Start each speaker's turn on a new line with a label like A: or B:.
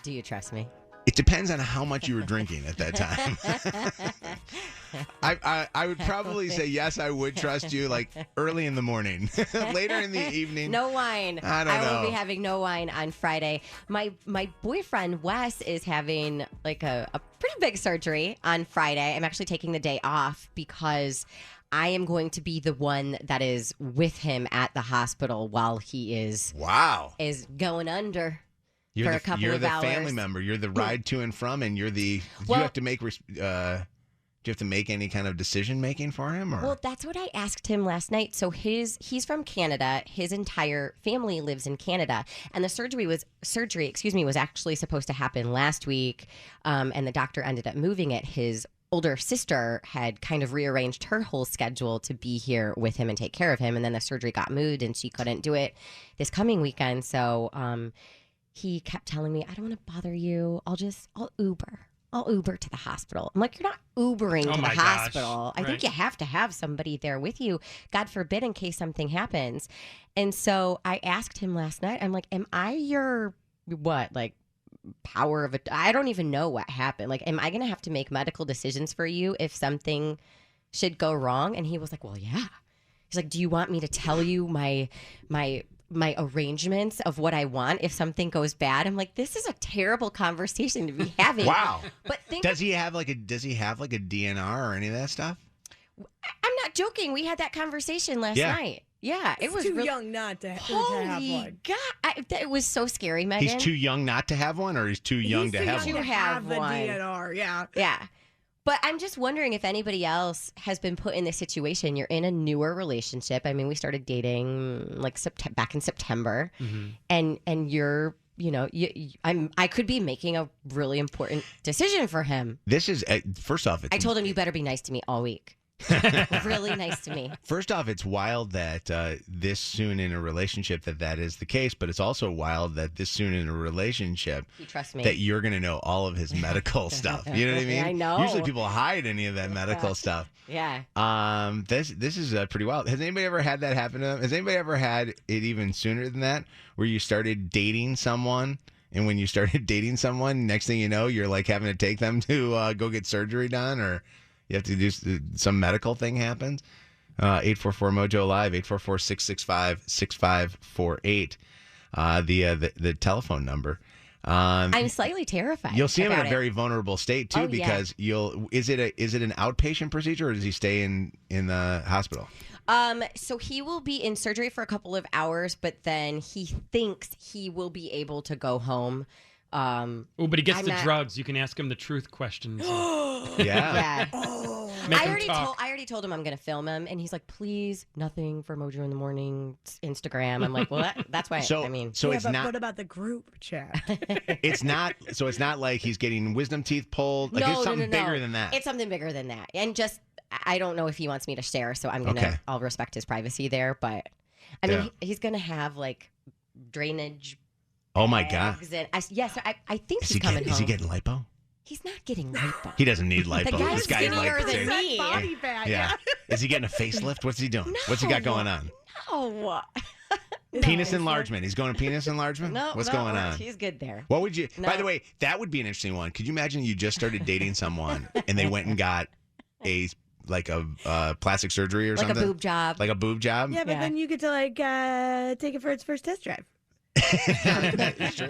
A: Do you trust me?
B: It depends on how much you were drinking at that time. I would probably say yes, I would trust you like early in the morning. Later in the evening.
A: No wine.
B: I don't know.
A: I will be having no wine on Friday. My boyfriend, Wes, is having like a pretty big surgery on Friday. I'm actually taking the day off because I am going to be the one that is with him at the hospital while he is going under.
B: You're
A: for a couple
B: you're
A: of
B: the
A: hours.
B: family member. You're the ride to and from, and you're the. Do you have to make? Do you have to make any kind of decision making for him? Or?
A: Well, that's what I asked him last night. So he's from Canada. His entire family lives in Canada, and the surgery was actually supposed to happen last week, and the doctor ended up moving it. His older sister had kind of rearranged her whole schedule to be here with him and take care of him, and then the surgery got moved, and she couldn't do it this coming weekend. So. He kept telling me, I don't want to bother you. I'll Uber. I'll Uber to the hospital. I'm like, you're not Ubering to the hospital. I think you have to have somebody there with you, God forbid, in case something happens. And so I asked him last night, I'm like, am I your, power of I don't even know what happened. Like, am I going to have to make medical decisions for you if something should go wrong? And he was like, well, yeah. He's like, do you want me to tell you my arrangements of what I want if something goes bad? I'm like, this is a terrible conversation to be having.
B: Wow. But does he have like a DNR or any of that stuff?
A: I'm not joking. We had that conversation last night. Yeah, it was
C: too young not to have one.
A: Holy God, it was so scary, Megan.
B: He's too young not to have one, or he's too young to have one?
C: To have the DNR, yeah.
A: Yeah. But I'm just wondering if anybody else has been put in this situation. You're in a newer relationship. I mean, we started dating back in September, and you're, I could be making a really important decision for him.
B: This is first off.
A: I told him you better be nice to me all week. Really nice to me.
B: First off, it's wild that this soon in a relationship that is the case, but it's also wild that this soon in a relationship
A: you trust me
B: that you're going to know all of his medical stuff. You know what I mean?
A: I know.
B: Usually people hide any of that medical stuff.
A: Yeah.
B: This is pretty wild. Has anybody ever had that happen to them? Has anybody ever had it even sooner than that, where you started dating someone? And when you started dating someone, next thing you know, you're like having to take them to go get surgery done, or you have to do some medical thing happens. 844-MOJO Live, 844-665-6548. The telephone number.
A: I'm slightly terrified.
B: You'll see him in a very vulnerable state too, because is it an outpatient procedure, or does he stay in the hospital?
A: So he will be in surgery for a couple of hours, but then he thinks he will be able to go home.
D: But he gets the drugs. You can ask him the truth questions.
A: Yeah.
D: I
A: already told him I'm going to film him, and he's like, please, nothing for Mojo in the Morning Instagram. I'm like, well, that's why.
B: So it's not.
C: What about the group chat?
B: It's not. So it's not like he's getting wisdom teeth pulled. Like it's something bigger than that.
A: It's something bigger than that, and just I don't know if he wants me to share, so I'll respect his privacy there. But I mean, he's going to have like drainage.
B: Oh my God!
A: And I think he's coming home.
B: Is he getting lipo?
A: He's not getting lipo.
B: He doesn't need lipo.
A: The guy's
B: this guy's
A: skinnier
B: like
A: than me.
C: Body fat,
B: yeah. Is he getting a facelift? What's he doing? What's he got going on?
A: No.
B: Penis enlargement. He's going to penis enlargement?
A: No.
B: What's going on?
A: He's good there.
B: What would you? No. By the way, that would be an interesting one. Could you imagine you just started dating someone and they went and got a plastic surgery or something?
A: Like a boob job.
B: Like a boob job?
C: Yeah, but then you get to take it for its first test drive.
B: That is true.